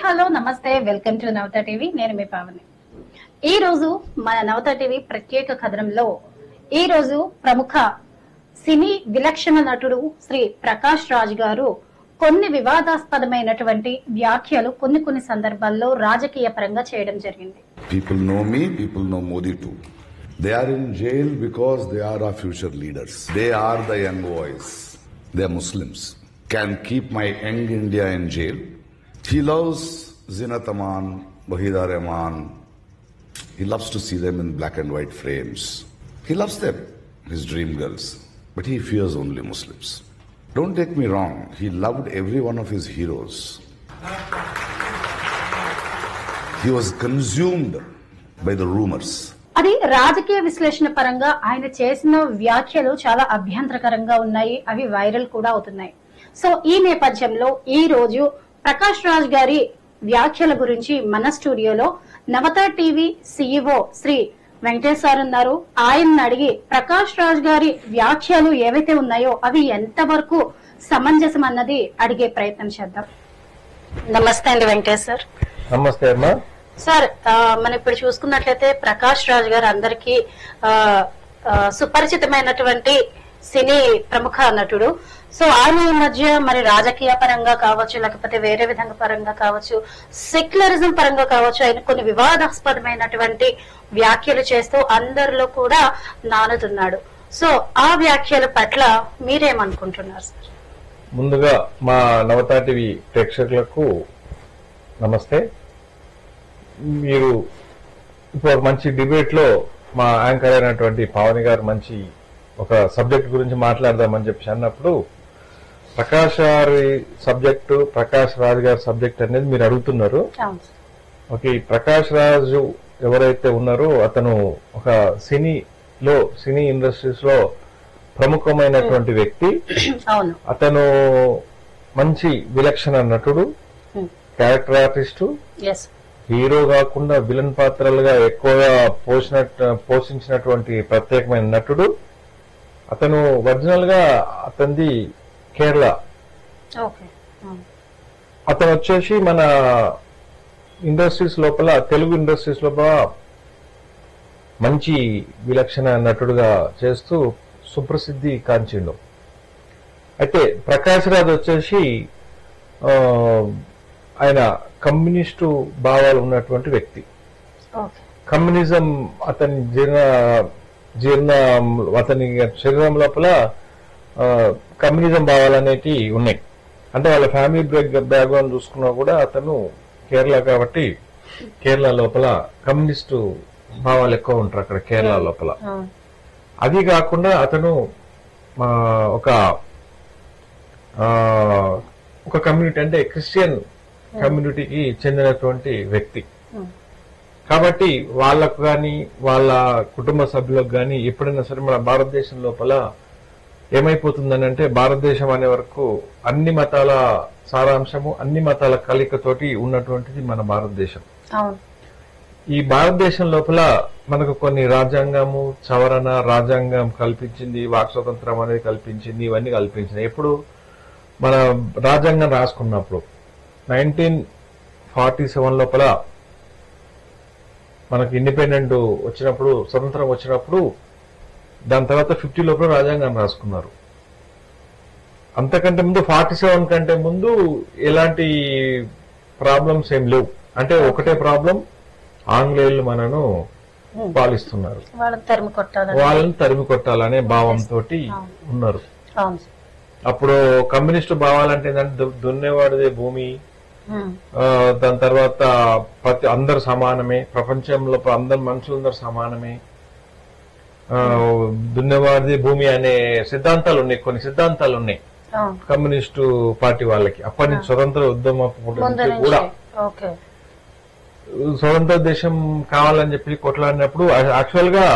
Hello నమస్తే, welcome to Navata TV. నేను మీ పావని. ఈ రోజు మన నవత టీవీ ప్రత్యేక కథనంలో ఈ రోజు ప్రముఖ సినీ విలక్షణ నటుడు శ్రీ ప్రకాష్ రాజ్ గారు కొన్ని వివాదాస్పదమైనటువంటి వ్యాఖ్యలు కొన్ని సందర్భాల్లో రాజకీయ పరంగా చేయడం జరిగింది. People know me, people know Modi too. They are in jail because they are our future leaders. They are the young boys. They are Muslims. Can keep my young India in jail. He loves Zinat Aman, Wahida Rahman. He loves to see them in black and white frames. He loves them, his dream girls. But he fears only Muslims. Don't take me wrong. He loved every one of his heroes. He was consumed by the rumors. అది రాజకీయ విశ్లేషణ పరంగా ఆయన చేసిన వ్యాఖ్యలు చాలా అభ్యంతరకరంగా ఉన్నాయి. అవి వైరల్ కూడా అవుతున్నాయి. సో ఈ నేపథ్యంలో ఈ రోజు ప్రకాష్ రాజ్ గారి వ్యాఖ్యల గురించి మన స్టూడియోలో Navata TV CEO Shri Venkatesh sir ఉన్నారు. ఆయన్ని అడిగి ప్రకాష్ రాజ్ గారి వ్యాఖ్యలు ఏవైతే ఉన్నాయో అవి ఎంతవరకు సమంజసం అన్నది అడిగే ప్రయత్నం చేద్దాం. నమస్తే అండి వెంకటేష్ సార్. నమస్తే అమ్మా. సార్, మనం ఇప్పుడు చూసుకున్నట్లయితే ప్రకాష్ రాజ్ గారు అందరికీ సుపరిచితమైనటువంటి సినీ ప్రముఖ నటుడు. సో ఆయన ఈ మధ్య మరి రాజకీయ పరంగా కావచ్చు, లేకపోతే వేరే విధంగా పరంగా కావచ్చు, సెక్యులరిజం పరంగా కావచ్చు, ఆయన కొన్ని వివాదాస్పదమైనటువంటి వ్యాఖ్యలు చేస్తూ అందరిలో కూడా నానుతున్నాడు. సో ఆ వ్యాఖ్యల పట్ల మీరేమనుకుంటున్నారు సార్? ముందుగా మా నవతా టీవీ ప్రేక్షకులకు నమస్తే. మీరు ఇప్పుడు మంచి డిబేట్ లో మా యాంకర్ అయినటువంటి పావని గారు మంచి ఒక సబ్జెక్ట్ గురించి మాట్లాడదామని చెప్పి అన్నప్పుడు ప్రకాష్ గారి సబ్జెక్టు, ప్రకాష్ రాజ్ గారి సబ్జెక్ట్ అనేది మీరు అడుగుతున్నారు. ఓకే, ప్రకాష్ రాజు ఎవరైతే ఉన్నారో అతను ఒక సినీ ఇండస్ట్రీస్ లో ప్రముఖమైనటువంటి వ్యక్తి. అతను మంచి విలక్షణ నటుడు, క్యారెక్టర్ ఆర్టిస్టు, హీరో కాకుండా విలన్ పాత్రలుగా ఎక్కువగా పోషించినటువంటి ప్రత్యేకమైన నటుడు. అతను ఒరిజినల్ గా అతనిది కేరళ. అతను వచ్చేసి మన ఇండస్ట్రీస్ లోపల, తెలుగు ఇండస్ట్రీస్ లోపల మంచి విలక్షణ నటుడుగా చేస్తూ సుప్రసిద్ధి కాంచిండు. అయితే ప్రకాష్ రాజ్ వచ్చేసి ఆయన కమ్యూనిస్టు భావాలు ఉన్నటువంటి వ్యక్తి. కమ్యూనిజం అతని అతని శరీరం లోపల కమ్యూనిజం భావాలు అనేటివి ఉన్నాయి. అంటే వాళ్ళ ఫ్యామిలీ బ్యాక్గ్రౌండ్ చూసుకున్నా కూడా అతను కేరళ కాబట్టి కేరళ లోపల కమ్యూనిస్టు భావాలు ఎక్కువ ఉంటారు అక్కడ కేరళ లోపల. అది కాకుండా అతను ఒక కమ్యూనిటీ అంటే క్రిస్టియన్ కమ్యూనిటీకి చెందినటువంటి వ్యక్తి కాబట్టి వాళ్లకు గాని వాళ్ళ కుటుంబ సభ్యులకు గాని ఎప్పుడైనా సరే మన భారతదేశం లోపల ఏమైపోతుందని అంటే, భారతదేశం అనే వరకు అన్ని మతాల సారాంశము, అన్ని మతాల కలయికతోటి ఉన్నటువంటిది మన భారతదేశం. ఈ భారతదేశం లోపల మనకు కొన్ని రాజ్యాంగము సవరణ, రాజ్యాంగం కల్పించింది, వాక్ స్వతంత్రం అనేది కల్పించింది, ఇవన్నీ కల్పించింది. ఎప్పుడు మన రాజ్యాంగం రాసుకున్నప్పుడు 1947 లోపల మనకు ఇండిపెండెంట్ వచ్చినప్పుడు, స్వతంత్రం వచ్చినప్పుడు, దాని తర్వాత 50 లోపల రాజ్యాంగం రాసుకున్నారు. అంతకంటే ముందు 47 కంటే ముందు ఎలాంటి ప్రాబ్లమ్స్ ఏం లేవు. అంటే ఒకటే ప్రాబ్లం, ఆంగ్లేయులు మనను పాలిస్తున్నారు, వాళ్ళని తరిమి కొట్టాలనే భావంతో ఉన్నారు. అప్పుడు కమ్యూనిస్టు భావాలంటే ఏంటంటే దున్నేవాడిదే భూమి, దాని తర్వాత అందరు సమానమే, ప్రపంచంలో అందరు మనుషులందరూ సమానమే, దున్నేవాడిది భూమి అనే సిద్ధాంతాలు ఉన్నాయి. కొన్ని సిద్ధాంతాలు ఉన్నాయి కమ్యూనిస్టు పార్టీ వాళ్ళకి. అప్పటి నుంచి స్వతంత్ర ఉద్యమ కూడా స్వతంత్ర దేశం కావాలని చెప్పి కొట్లాడినప్పుడు, యాక్చువల్ గా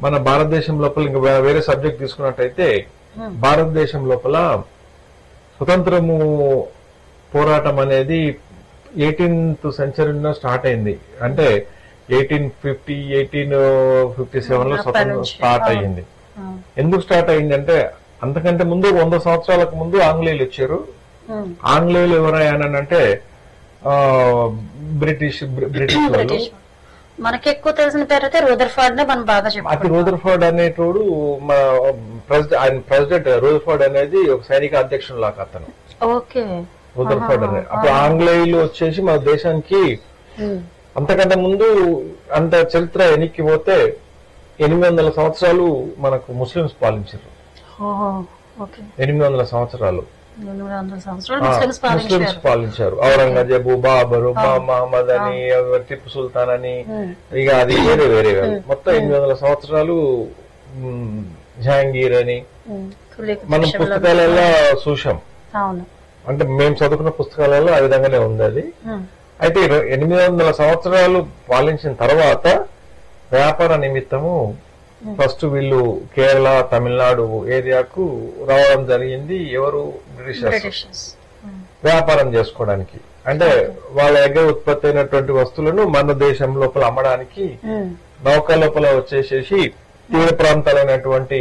మన భారతదేశం లోపల ఇంకా వేరే సబ్జెక్ట్ తీసుకున్నట్టయితే, భారతదేశం లోపల స్వతంత్రము పోరాటం అనేది 18th సెంచరీలో స్టార్ట్ అయింది. అంటే 1850, 1857 లో స్వతంత్రం స్టార్ట్ అయ్యింది. ఎందుకు స్టార్ట్ అయింది అంటే, అంతకంటే ముందు 100 సంవత్సరాలకు ముందు ఆంగ్లేయులు వచ్చారు. ఆంగ్లేయులు ఎవరయ్యానంటే బ్రిటిష్ వాళ్ళు. బ్రిటిష్ మనకి ఎక్కువ తెలిసిన పేరు అయితే రూదర్ఫర్డ్ నే మనం బాగా అతి చెప్పుకుంటాం. రూదర్ఫర్డ్ అనేటోడు మన ఆయన ప్రెసిడెంట్ రూదర్ఫర్డ్ అనేది ఒక సైనిక అధ్యక్షుడు లాగా అతను ఓకే. రూదర్ఫర్డ్ అనేది. అప్పుడు ఆంగ్లేయులు వచ్చేసి మన దేశానికి అంతకంటే ముందు అంత చరిత్ర వెనక్కి పోతే 800 సంవత్సరాలు మనకు ముస్లింస్ పాలించారు. ఓహో, ఓకే. 800 సంవత్సరాలు 800 సంవత్సరాలు ముస్లిమ్స్ పాలించారు. పాలించారు. ఔరంగజేబు, బాబరు, మహమ్మద్ అని, టిప్పు సుల్తాన్ అని, ఇక అది వేరే మొత్తం 800 సంవత్సరాలు. జహాంగీర్ అని మనం పుస్తకాలలో చూసాం. అవును. అంటే మేము చదువుకున్న పుస్తకాలలో ఆ విధంగానే ఉంది అది. అయితే 800 సంవత్సరాలు పాలించిన తర్వాత వ్యాపార నిమిత్తము ఫస్ట్ వీళ్ళు కేరళ, తమిళనాడు ఏరియాకు రావడం జరిగింది. ఎవరు? బ్రిటిషర్స్. వ్యాపారం చేసుకోవడానికి, అంటే వాళ్ళ దగ్గర ఉత్పత్తి అయినటువంటి వస్తువులను మన దేశం లోపల అమ్మడానికి నౌక లోపల వచ్చేసేసి తీర ప్రాంతాలైనటువంటి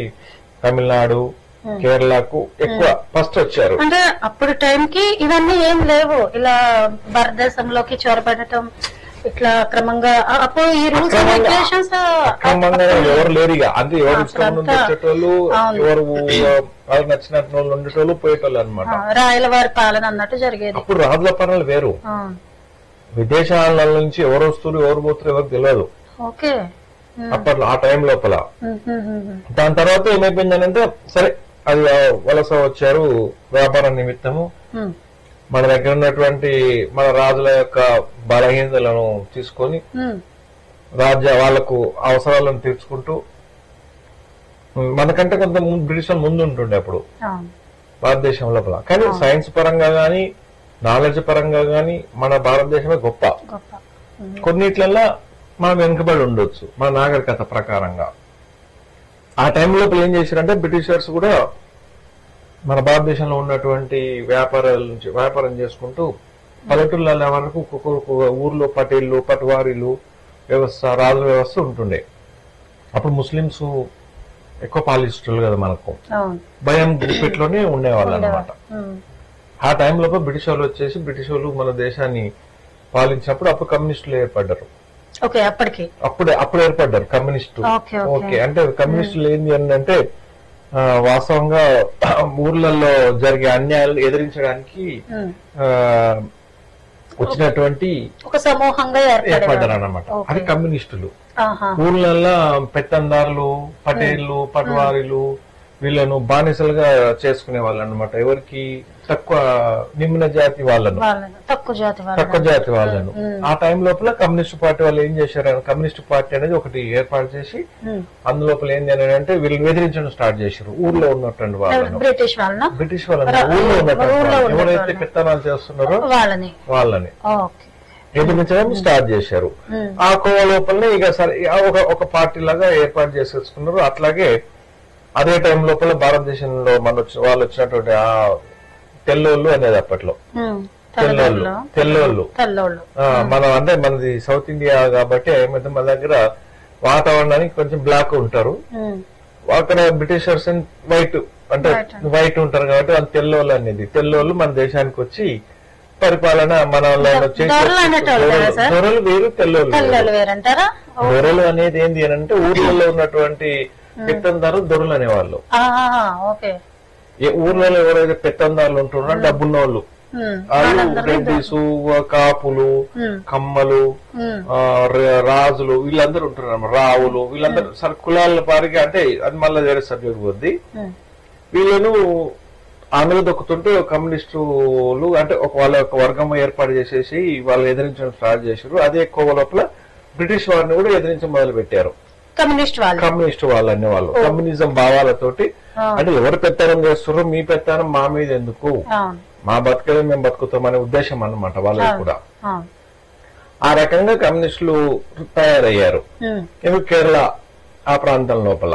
తమిళనాడు, కేరళకు ఎక్కువ ఫస్ట్ వచ్చారు. అంటే అప్పుడు టైంకి ఇవన్నీ ఏం లేవు, ఇలా భారతదేశంలోకి చొరబడటం ఇట్లా క్రమంగా. అప్పుడు ఈ రూల్స్ అండ్ రెగ్యులేషన్స్ క్రమంగా ఎవరు లేరు ఇక. అంటే ఎవరు ఇష్టం నుండి వచ్చేటోళ్ళు, ఎవరు వాళ్ళకి నచ్చినట్టు వాళ్ళు ఉండేటోళ్ళు, పోయేటోళ్ళు అనమాట. రాయల వారి పాలన అన్నట్టు జరిగేది. అప్పుడు రాజుల పాలనలు వేరు. విదేశాల నుంచి ఎవరు వస్తున్నారు, ఎవరు పోతున్నారు ఎవరికి తెలియదు. ఓకే. అప్పట్లో ఆ టైం లోపల. దాని తర్వాత ఏమైపోయిందనంటే సరే అది వలస వచ్చారు వ్యాపార నిమిత్తము. మన దగ్గర ఉన్నటువంటి మన రాజుల యొక్క బలహీనతలను తీసుకొని వాళ్లకు అవసరాలను తీర్చుకుంటూ, మనకంటే కొంత బ్రిటిష్ ముందు ఉంటుండే అప్పుడు భారతదేశం లోపల. కానీ సైన్స్ పరంగా గాని, నాలెడ్జ్ పరంగా గాని మన భారతదేశమే గొప్ప. కొన్నిట్లల్లా మనం వెనుకబడి ఉండొచ్చు మన నాగరికత ప్రకారంగా. ఆ టైం లోపల ఏం చేశారంటే బ్రిటిషర్స్ కూడా మన భారతదేశంలో ఉన్నటువంటి వ్యాపారం చేసుకుంటూ పల్లెటూళ్ళ వరకు ఊర్లో పటేళ్లు, పటువారీలు వ్యవస్థ, రాజుల వ్యవస్థ ఉంటుండే. అప్పుడు ముస్లింస్ ఎక్కువ పాలిస్టులు కదా, మనకు భయం గుప్పెట్లోనే ఉండేవాళ్ళు అనమాట. ఆ టైం లోపల బ్రిటిష్ వాళ్ళు వచ్చేసి బ్రిటిష్ వాళ్ళు మన దేశాన్ని పాలించినప్పుడు అప్పుడు కమ్యూనిస్టులు ఏర్పడ్డారు. అప్పుడు ఏర్పడ్డారు కమ్యూనిస్టు. ఓకే. అంటే కమ్యూనిస్టులు ఏంది అంటే వాస్తవంగా ఊర్లలో జరిగే అన్యాయాలను ఎదిరించడానికి వచ్చినటువంటి ఒక సమూహంగా ఏర్పడ్డారు అన్నమాట. అది కమ్యూనిస్టులు. ఊర్లలో పెత్తందారులు, పటేళ్లు, పట్వారీలు వీళ్ళను బానిసలుగా చేసుకునే వాళ్ళు అనమాట. ఎవరికి? తక్కువ నిమ్న జాతి వాళ్ళను, తక్కువ జాతి వాళ్ళను. ఆ టైం లోపల కమ్యూనిస్ట్ పార్టీ వాళ్ళు ఏం చేశారు? కమ్యూనిస్ట్ పార్టీ అనేది ఒకటి ఏర్పాటు చేసి అందులోపల ఏంది అని అంటే వీళ్ళు ఎదిరించడం స్టార్ట్ చేశారు. ఊర్లో ఉన్నటువంటి వాళ్ళను, బ్రిటిష్ వాళ్ళని, ఊర్లో ఉన్నటువంటి ఎవరైతే పెత్తనాలు చేస్తున్నారో వాళ్ళని ఎదిరించడం స్టార్ట్ చేశారు. ఆ కోవ లోపలనే ఇక సరే ఒక పార్టీ లాగా ఏర్పాటు చేసేసుకున్నారు. అట్లాగే అదే టైం లోపల భారతదేశంలో వాళ్ళు వచ్చినటువంటి ఆ తెల్లోళ్ళు అనేది అప్పట్లో తెల్లోళ్ళు మనం అంటే మనది సౌత్ ఇండియా కాబట్టి ఏమైతే మన దగ్గర వాతావరణానికి కొంచెం బ్లాక్ ఉంటారు. అక్కడ బ్రిటిషర్స్ వైట్ ఉంటారు కాబట్టి వాళ్ళు తెల్లోళ్ళు అనేది. తెల్లోళ్ళు మన దేశానికి వచ్చి పరిపాలన మన దొరలు వేరు, తెల్లోళ్ళు వేరు. దొరలు అనేది ఏంది అని అంటే ఊర్లలో ఉన్నటువంటి పెత్తందారులు దొరలు అనేవాళ్ళు. ఊర్లలో ఎవరైతే పెత్తందారులు ఉంటున్నారో డబ్బున్న వాళ్ళు, రెడ్డిస్, కాపులు, కమ్మలు, రాజులు వీళ్ళందరూ ఉంటున్నారు. రావులు వీళ్ళందరూ సరే కులాల పారికి, అంటే అది మళ్ళీ వేరే సబ్జెక్ట్ పోద్ది. వీళ్ళను ఆమెలు దొక్కుతుంటే కమ్యూనిస్టులు అంటే వాళ్ళ ఒక వర్గం ఏర్పాటు చేసేసి వాళ్ళు ఎదిరించడం స్టార్ట్ చేశారు. అదే ఎక్కువ లోపల బ్రిటిష్ వారిని కూడా ఎదిరించడం మొదలు పెట్టారు. కమ్యూనిస్ట్ వాళ్ళు అనేవాళ్ళు కమ్యూనిజం భావాలతోటి. అంటే ఎవరు పెత్తనం చేస్తారో మీ పెత్తనం మా మీద ఎందుకు, మా బతకలే మేము బతుకుతాం అనే ఉద్దేశం అన్నమాట వాళ్ళకి కూడా. ఆ రకంగా కమ్యూనిస్టులు తయారయ్యారు. కేరళ ఆ ప్రాంతం లోపల,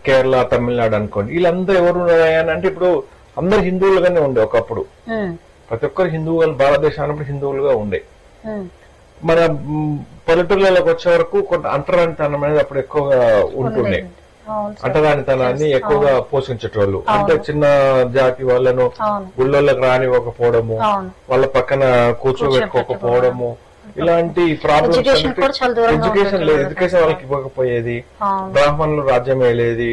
కేరళ, తమిళనాడు అనుకోండి, వీళ్ళందరూ ఎవరు అంటే ఇప్పుడు అందరు హిందువులుగానే ఉండే ఒకప్పుడు. ప్రతి ఒక్కరు హిందువులు, భారతదేశానికి హిందువులుగా ఉండే. మన పల్లెటూళ్ళలోకి వచ్చే వరకు కొంత అంటరానితనం అనేది అప్పుడు ఎక్కువగా ఉంటుండే. అవును సార్. అంటరానితనాన్ని ఎక్కువగా పోషించేటోళ్ళు. అంటే చిన్న జాతి వాళ్ళను అవును. గుళ్ళోళ్ళకి రానివ్వకపోవడము, అవును. వాళ్ళ పక్కన కూర్చోబెట్టుకోకపోవడము, ఇలాంటి ప్రాబ్లమ్స్. ఎడ్యుకేషన్ కూడా చాలా దూరంగా ఎడ్యుకేషన్ ఉండేది లేదు, కదా ఎడ్యుకేషన్ వాళ్ళకి ఇవ్వకపోయేది. అవును. బ్రాహ్మణులు రాజ్యం వేయలేది.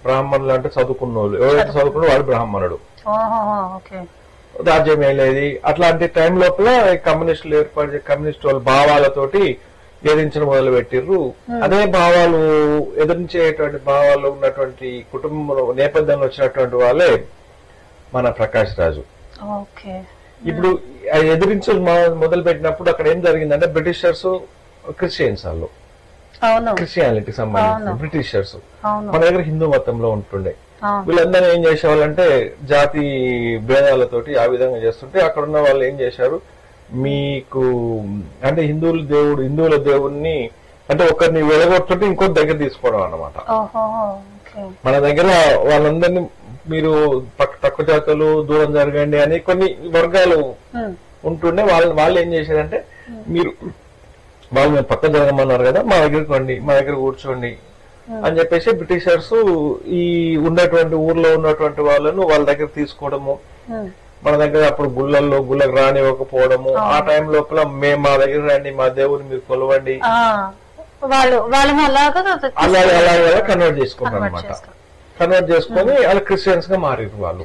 బ్రాహ్మణులు అంటే చదువుకున్నోళ్ళు, ఎవరైతే చదువుకున్న వాడు బ్రాహ్మణుడు, ఓహో, ఓకే. రాజ్యం వేయలేది. అట్లాంటి టైం లోపల కమ్యూనిస్టులు ఏర్పడి కమ్యూనిస్ట్ వాళ్ళ భావాలతోటి ఎదిరించడం మొదలు పెట్టిర్రు. అదే భావాలు ఎదిరించేటువంటి భావాలు ఉన్నటువంటి కుటుంబం నేపథ్యంలో వచ్చినటువంటి వాళ్ళే మన ప్రకాష్ రాజు. ఓకే. ఇప్పుడు ఎదిరించడం మొదలు పెట్టినప్పుడు అక్కడ ఏం జరిగిందంటే బ్రిటిషర్స్ క్రిస్టియన్స్ వాళ్ళు, అవును. క్రిస్టియానిటీకి సంబంధించిన బ్రిటిషర్స్ అవును. మన దగ్గర హిందూ మతంలో ఉంటుండే. అవును. వీళ్ళందరూ ఏం చేసేవాళ్ళంటే జాతి భేదాలతోటి ఆ విధంగా చేస్తుంటే అక్కడ ఉన్న వాళ్ళు ఏం చేశారు, మీకు అంటే హిందువుల దేవుడిని అంటే ఒకరిని వెలగొట్టుంటే ఇంకొక దగ్గర తీసుకోవడం అన్నమాట. ఓహో, ఓకే. మన దగ్గర వాళ్ళందరినీ మీరు తక్కువ జాతులు దూరం జరగండి అని కొన్ని వర్గాలు ఉంటుండే. వాళ్ళు ఏం చేశారంటే మీరు వాళ్ళు మేము పక్క జరగమన్నారు కదా, మా దగ్గరికి రండి, మా దగ్గర కూర్చోండి అని చెప్పేసి బ్రిటిషర్స్ ఈ ఉన్నటువంటి ఊర్లో ఉన్నటువంటి వాళ్ళను వాళ్ళ దగ్గర తీసుకోవడము, మన దగ్గర అప్పుడు గుళ్ళకు రానివ్వకపోవడము, ఆ టైం లోపల మేము మా దగ్గర రండి, మా దేవుని మీరు కొలవండి, అలాగే కన్వర్ట్ చేసుకుంటారు అనమాట. కన్వర్ట్ చేసుకుని వాళ్ళు క్రిస్టియన్స్ గా మారిరు. వాళ్ళు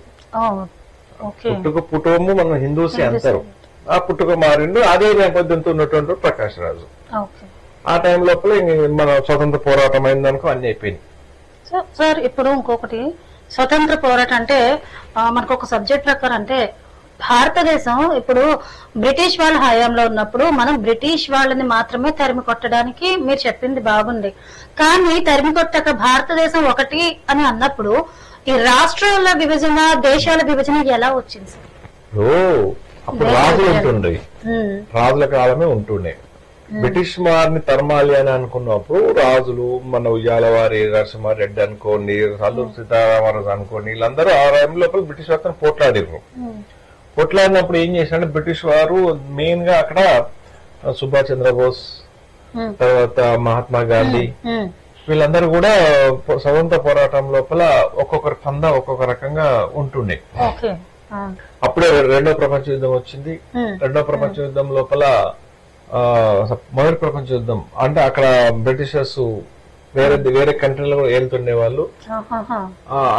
పుట్టుకము మన హిందూసే అంటారు, ఆ పుట్టుక మారిండు. అదే నేపథ్యంతో ఉన్నటువంటి ప్రకాష్ రాజు. ఆ టైం లోపల మన స్వతంత్ర పోరాటం అయిందనుకో అన్ని అయిపోయింది. సార్ ఇప్పుడు ఇంకొకటి స్వతంత్ర పోరాటం అంటే మనకు ఒక సబ్జెక్ట్ ప్రకారం అంటే భారతదేశం ఇప్పుడు బ్రిటిష్ వాళ్ళ హయాంలో ఉన్నప్పుడు మనం బ్రిటిష్ వాళ్ళని మాత్రమే తరిమి కొట్టడానికి మీరు చెప్పింది బాగుంది. కానీ తరిమి కొట్టక భారతదేశం ఒకటి అని అన్నప్పుడు ఈ రాష్ట్రాల విభజన దేశాల విభజన ఎలా వచ్చింది సార్? అప్పుడు రాజులు ఉంటుండే, రాజుల కాలమే ఉంటుండే. బ్రిటిష్ వారిని తరమాలి అని అనుకున్నప్పుడు రాజులు మన ఉయ్యాలవారి నరసింహారెడ్డి అనుకోండి, అల్లూరు సీతారామరాజు అనుకోండి, వీళ్ళందరూ ఆ టైం లోపల బ్రిటిష్ వారితో పోట్లాడిర్రు. పోట్లాడినప్పుడు ఏం చేశారంటే బ్రిటిష్ వారు మెయిన్ గా అక్కడ సుభాష్ చంద్రబోస్, తర్వాత మహాత్మా గాంధీ, వీళ్ళందరూ కూడా స్వతంత్ర పోరాటం లోపల ఒక్కొక్కరి పంద ఒక్కొక్క రకంగా ఉంటుండే. అప్పుడే రెండో ప్రపంచ యుద్ధం వచ్చింది. రెండో ప్రపంచ యుద్ధం లోపల మొదటి ప్రపంచ యుద్ధం అంటే అక్కడ బ్రిటిషర్స్ వేరే కంట్రీలో ఏలుతుండే వాళ్ళు.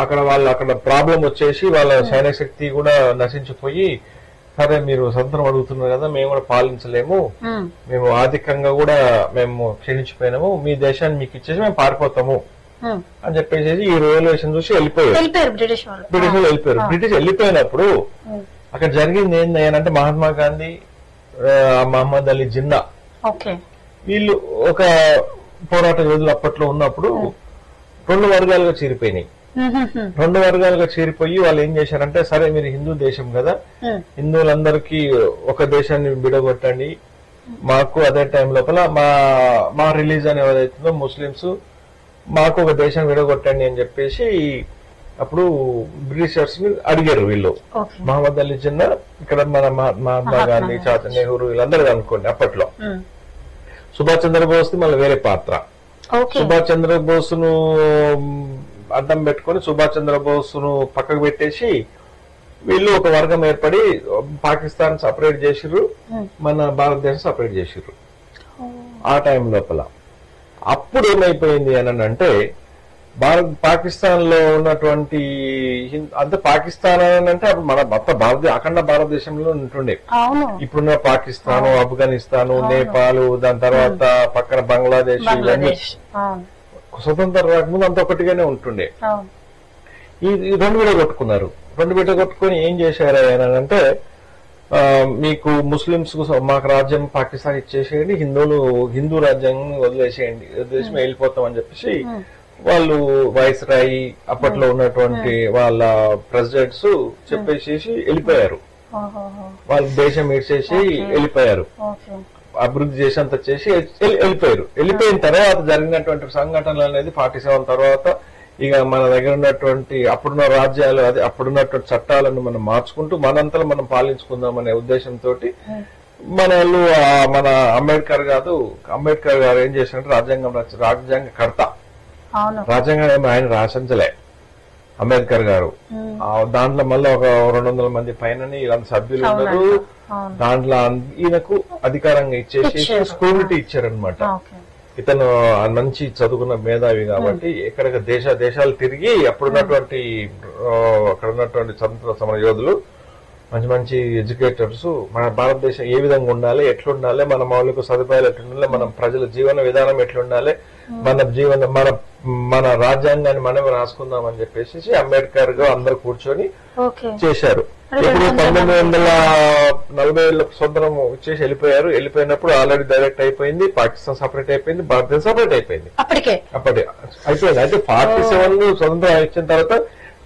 అక్కడ ప్రాబ్లం వచ్చేసి వాళ్ళ సైనిక శక్తి కూడా నశించిపోయి, సరే మీరు స్వతంత్రం అడుగుతున్నారు కదా, మేము కూడా పాలించలేము, మేము ఆర్థికంగా కూడా మేము క్షీణించిపోయినాము, మీ దేశాన్ని మీకు ఇచ్చేసి మేము పారిపోతాము అని చెప్పేసి ఈ రెవల్యూషన్ చూసి వెళ్ళిపోయారు. బ్రిటిష్ వాళ్ళు వెళ్ళిపోయారు. బ్రిటిష్ వెళ్ళిపోయినప్పుడు అక్కడ జరిగింది ఏంటంటే మహాత్మా గాంధీ, మహమ్మద్ అలీ జిన్నా, వీళ్ళు ఒక పోరాట యోధులు అప్పట్లో ఉన్నప్పుడు రెండు వర్గాలుగా చీరిపోయినాయి. రెండు వర్గాలుగా చీరిపోయి వాళ్ళు ఏం చేశారంటే, సరే మీరు హిందూ దేశం కదా, హిందువులందరికీ ఒక దేశాన్ని విడగొట్టండి, మాకు అదే టైం లోపల మా రిలీజన్ ఏదైతుందో ముస్లింస్, మాకు ఒక దేశాన్ని విడగొట్టండి అని చెప్పేసి అప్పుడు బ్రిటిషర్స్ ని అడిగారు వీళ్ళు. మహమ్మద్ అలీ జిన్నా, ఇక్కడ మన మహాత్మా గాంధీ, నెహ్రూ, వీళ్ళందరూ అనుకోండి. అప్పట్లో సుభాష్ చంద్రబోస్ మళ్ళీ వేరే పాత్ర. సుభాష్ చంద్రబోస్ ను అడ్డం పెట్టుకుని సుభాష్ చంద్రబోస్ ను పక్కకు పెట్టేసి వీళ్ళు ఒక వర్గం ఏర్పడి పాకిస్తాన్ సపరేట్ చేసిర్రు, మన భారతదేశం సపరేట్ చేసిర్రు ఆ టైం లోపల. అప్పుడు ఏమైపోయింది అని అంటే పాకిస్తాన్ లో ఉన్నటువంటి అంటే పాకిస్తాన్ అంటే అప్పుడు మన మొత్తం అఖండ భారతదేశంలో ఉంటుండే. ఇప్పుడున్న పాకిస్తాన్, ఆఫ్ఘనిస్తాన్, నేపాల్, దాని తర్వాత పక్కన బంగ్లాదేశ్, ఇవన్నీ స్వతంత్ర రాకముందు అంత ఒకటిగానే ఉంటుండే. ఈ రెండు విడగొట్టుకున్నారు. రెండు విడగొట్టుకుని ఏం చేశారు అంటే, మీకు ముస్లింస్ మాకు రాజ్యం పాకిస్తాన్ ఇచ్చేసేయండి, హిందూ రాజ్యాన్ని వదిలేసి వెళ్ళిపోతాం అని చెప్పేసి వాళ్ళు వైస్ రాయి అప్పట్లో ఉన్నటువంటి వాళ్ళ ప్రెసిడెంట్స్ చెప్పేసి వెళ్ళిపోయారు. వాళ్ళ దేశం ఇచ్చేసి వెళ్ళిపోయారు, అభివృద్ధి చేసేంత చేసి వెళ్ళిపోయారు. వెళ్ళిపోయిన తర్వాత జరిగినటువంటి సంఘటనలు అనేది 47 తర్వాత ఇక మన దగ్గర ఉన్నటువంటి అప్పుడున్న రాజ్యాలు, అదే అప్పుడున్నటువంటి చట్టాలను మనం మార్చుకుంటూ మనంతలో మనం పాలించుకుందాం అనే ఉద్దేశంతో మన అంబేద్కర్ గారు ఏం చేశారంటే రాజ్యాంగ కర్త, అవును. రాజ్యాంగం ఏమో ఆయన రాసించలే, అంబేద్కర్ గారు. దాంట్లో మళ్ళీ ఒక 200 మంది పైన ఇలాంటి సభ్యులు ఉన్నారు. దాంట్లో ఈయనకు అధికారంగా ఇచ్చేసి స్కూలిటీ ఇచ్చారనమాట. ఇతను మంచి చదువుకున్న మేధావి కాబట్టి ఎక్కడ దేశాలు తిరిగి అప్పుడున్నటువంటి అక్కడ ఉన్నటువంటి స్వతంత్ర సమర యోధులు, మంచి మంచి ఎడ్యుకేటర్స్ మన భారతదేశం ఏ విధంగా ఉండాలి, ఎట్లుండాలి, మన మౌలిక సదుపాయాలు ఎట్లుండాలి, మన ప్రజల జీవన విధానం ఎట్లుండాలి, మన రాజ్యాంగాన్ని మనమే రాసుకుందాం అని చెప్పేసి అంబేద్కర్ గా అందరు కూర్చొని చేశారు. ఇప్పుడు 1940 స్వతంత్రం ఇచ్చేసి వెళ్ళిపోయినప్పుడు ఆల్రెడీ డైరెక్ట్ అయిపోయింది, పాకిస్తాన్ సపరేట్ అయిపోయింది, భారతదేశం సపరేట్ అయిపోయింది. అప్పటి అయిపోయింది. అయితే 47 స్వతంత్రం ఇచ్చిన తర్వాత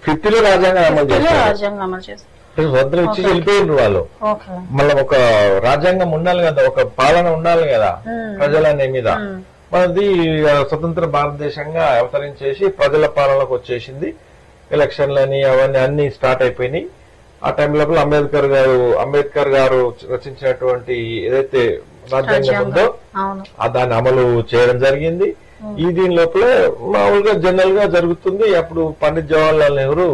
50లో రాజ్యాంగం అమలు చేశారు. స్వతంత్రం ఇచ్చి వెళ్ళిపోయినారు వాళ్ళు. మళ్ళీ ఒక రాజ్యాంగం ఉండాలి కదా, ఒక పాలన ఉండాలి కదా ప్రజలనే మీద. మనది స్వతంత్ర భారతదేశంగా అవతరించేసి ప్రజల పాలనకు వచ్చేసింది. ఎలక్షన్లని అవన్నీ అన్ని స్టార్ట్ అయిపోయినాయి. ఆ టైం లోపల అంబేద్కర్ గారు రచించినటువంటి ఏదైతే రాజ్యాంగం ఉందో దాన్ని అమలు చేయడం జరిగింది. దీని లోపల మామూలుగా జనరల్ గా జరుగుతుంది. అప్పుడు పండిత్ జవహర్లాల్ నెహ్రూ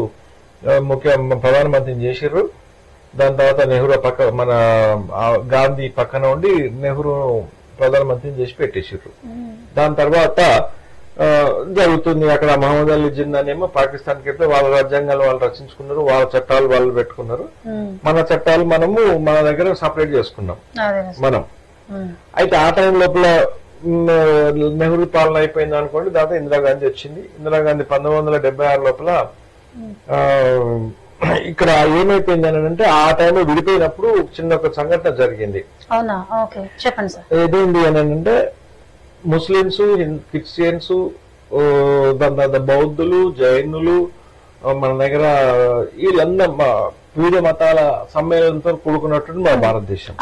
ప్రధానమంత్రిని చేసిర్రు. దాని తర్వాత నెహ్రూ మన గాంధీ పక్కన ఉండి నెహ్రూ ప్రధానమంత్రిని చేసి పెట్టేసిర్రు. దాని తర్వాత జరుగుతుంది అక్కడ మహమ్మద్ అలీ జిన్నానేమో పాకిస్తాన్ కి వాళ్ళ రాజ్యాంగాలు వాళ్ళు రచించుకున్నారు, వాళ్ళ చట్టాలు వాళ్ళు పెట్టుకున్నారు. మన చట్టాలు మనము మన దగ్గర సపరేట్ చేసుకున్నాం మనం. అయితే ఆ టైం లోపల నెహ్రూ పాలన అయిపోయింది అనుకోండి. దాంతో ఇందిరాగాంధీ వచ్చింది. ఇందిరాగాంధీ 1976 లోపల ఇక్కడ ఏమైపోయింది అని అంటే ఆ టైంలో విడిపోయినప్పుడు చిన్న ఒక సంఘటన జరిగింది. ఏదైంది అని అంటే ముస్లింస్, క్రిస్టియన్స్, దాని తర్వాత బౌద్ధులు, జైనులు మన దగ్గర వీళ్ళందరూ వివిధ మతాల సమ్మేళనంతో కూడుకున్నట్టు మన భారతదేశం.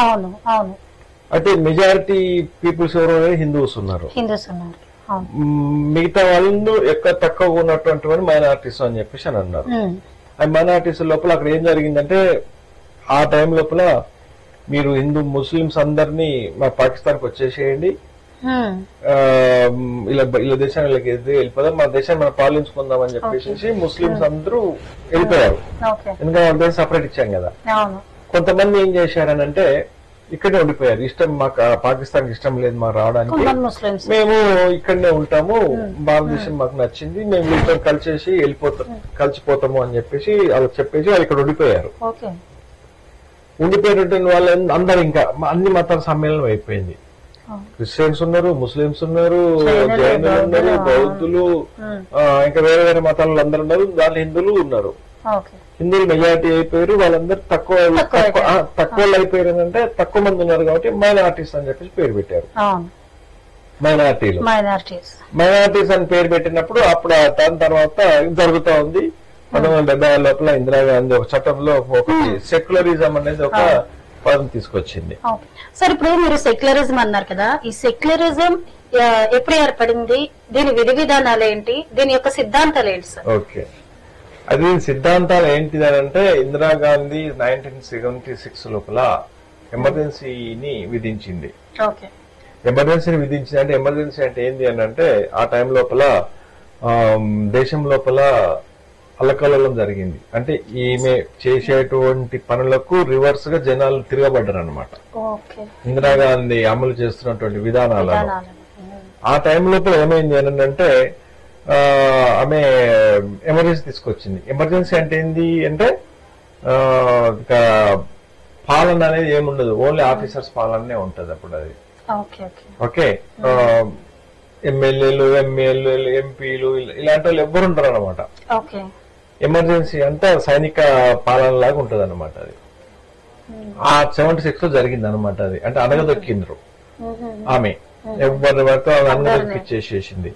అయితే మెజారిటీ పీపుల్స్ ఎవరు హిందూస్ ఉన్నారు. మిగతా వాళ్ళు ఎక్కడ తక్కువ ఉన్నటువంటి మైనారిటీస్ అని చెప్పేసి అని అన్నారు. ఆ మైనారిటీస్ లోపల అక్కడ ఏం జరిగిందంటే ఆ టైం లోపల మీరు ముస్లింస్ అందరినీ మా పాకిస్తాన్ కి వచ్చేసేయండి, ఇలా దేశానికి వెళ్ళిపోదాం, మన దేశాన్ని మనం పాలించుకుందాం అని చెప్పేసి ముస్లింస్ అందరూ వెళ్ళిపోయారు. ఎందుకంటే మన దేశం సపరేట్ ఇచ్చాం కదా. కొంతమంది ఏం చేశారనంటే ఇక్కడే ఉండిపోయారు. ఇష్టం మాకు పాకిస్తాన్ ఇష్టం లేదు మాకు రావడానికి, మేము ఇక్కడనే ఉంటాము, భారతదేశం మాకు నచ్చింది, మేము వీళ్ళతో కలిసిపోతాము అని చెప్పేసి వాళ్ళకి చెప్పేసి వాళ్ళు ఇక్కడ ఉండిపోయారు. ఉండిపోయినటువంటి వాళ్ళు అందరు ఇంకా అన్ని మతాల సమ్మేళనం అయిపోయింది. క్రిస్టియన్స్ ఉన్నారు, ముస్లింస్ ఉన్నారు, జైనులు ఉన్నారు, బౌద్ధులు, ఇంకా వేరే వేరే మతాలు అందరు ఉన్నారు. దాంట్లో హిందువులు ఉన్నారు. హిందువులు మెజారిటీ అయిపోయారు. వాళ్ళందరూ తక్కువ అయిపోయారు అంటే తక్కువ మంది ఉన్నారు కాబట్టి మైనారిటీస్ అని చెప్పేసి పేరు పెట్టారు. మైనారిటీస్ అని పేరు పెట్టినప్పుడు అప్పుడు దాని తర్వాత జరుగుతూ ఉంది. 1976 లోపల ఇందిరాగాంధీ ఒక చట్టంలో ఒకటి సెక్యులరిజం అనేది ఒక పదం తీసుకొచ్చింది. సార్ ఇప్పుడు మీరు సెక్యులరిజం అన్నారు కదా, ఈ సెక్యులరిజం ఎప్పుడు ఏర్పడింది, దీని విధి విధానాలు ఏంటి, దీని యొక్క సిద్ధాంతాలు ఏంటి సార్? ఓకే, అది సిద్ధాంతాలు ఏంటిదనంటే ఇందిరాగాంధీ 1976 లోపల ఎమర్జెన్సీని విధించింది. ఎమర్జెన్సీ అంటే ఏంది అని అంటే ఆ టైం లోపల దేశం లోపల అల్లకల్లోలం జరిగింది. అంటే ఈమె చేసేటువంటి పనులకు రివర్స్ గా జనాలు తిరగబడ్డారు అనమాట ఇందిరాగాంధీ అమలు చేస్తున్నటువంటి విధానాలను. ఆ టైం లోపల ఏమైంది అని అంటే ఆమె ఎమర్జెన్సీ తీసుకొచ్చింది. ఎమర్జెన్సీ అంటే ఏంది అంటే పాలన అనేది ఏముండదు, ఓన్లీ ఆఫీసర్స్ పాలనే ఉంటది అప్పుడు. అది ఓకే, ఎమ్మెల్యేలు, ఎంఏలు, ఎంపీలు ఇలాంటి వాళ్ళు ఎవ్వరు ఉంటారు అనమాట. ఎమర్జెన్సీ అంటే సైనిక పాలన లాగా ఉంటది అనమాట. అది ఆ 76 లో జరిగింది అనమాట. అది అంటే అనగదొక్కిండ్రు ఆమె, ఎవరి వరకు అనగదొక్కిచ్చేసేసింది.